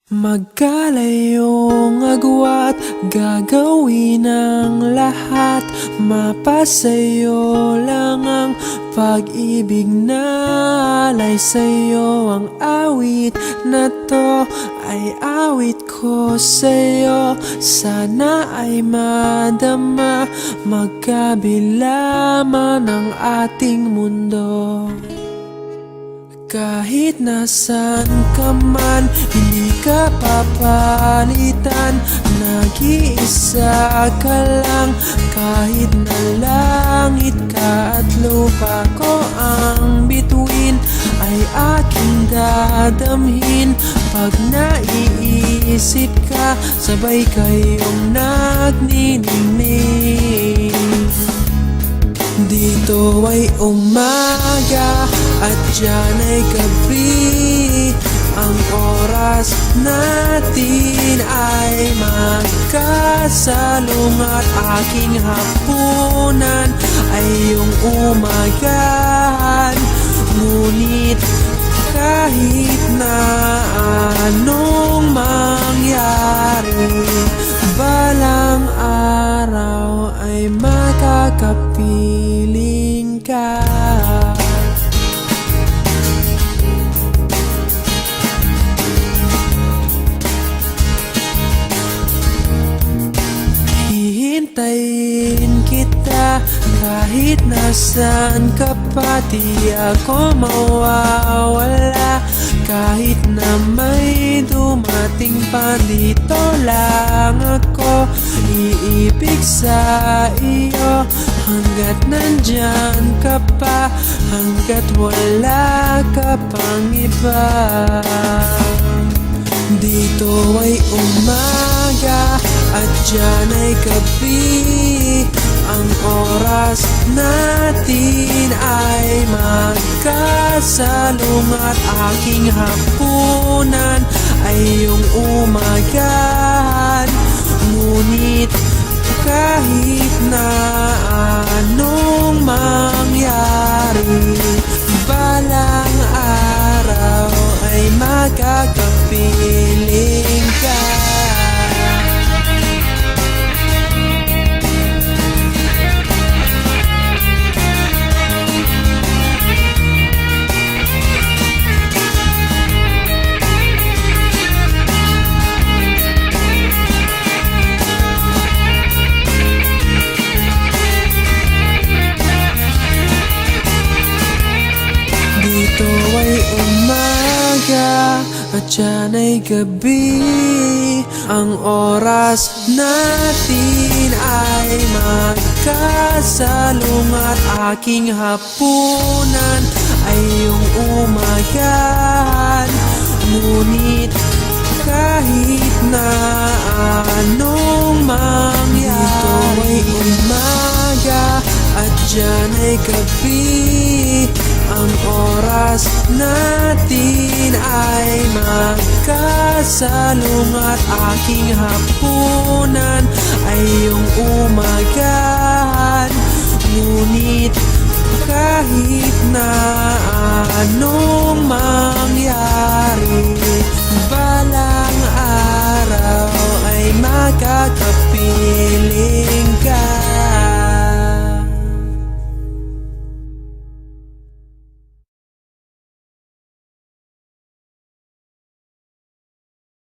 Magkalayong agwat, gagawin ang lahat. Mapasayo lang ang pag-ibig na alay sa'yo. Ang awit na to ay awit ko sa'yo. Sana ay madama, magkabila man ang ating mundo. Kahit nasan ka man, hindi ka papalitan. Nag-iisa ka lang, kahit na langit ka at lupa ko ang bituin, ay aking dadamhin. Pag naiisip ka, sabay kayong nagniningning. Dito ay umaga at diyan ay gabi. Ang oras natin ay magkasalong at aking hapunan ay iyong umagahan. Ngunit kahit na anong mangyari, balang araw ay makakapiling ka. Hihintayin kita kahit nasan ka pa, di ako mawawala. Kahit na may dumating pa, dito lang ako iibig sa iyo. Hanggat nandyan ka pa, hanggat wala ka pang iba. Dito ay umaga at diyan ay gabi. Ang oras natin ay magkasalong at aking hapunan ay iyong umagahan. Ngunit kahit na anong mangyari, balang araw ay magkakapiling ka. Dito ay umaga at diyan ay gabi. Ang oras natin ay magkasalong at aking hapunan ay iyong umagahan. Ngunit kahit na anong mangyari, dito ay umaga at diyan ay gabi. Ang oras natin ay magkasalong at aking hapunan ay iyong umagahan. Ngunit kahit na anong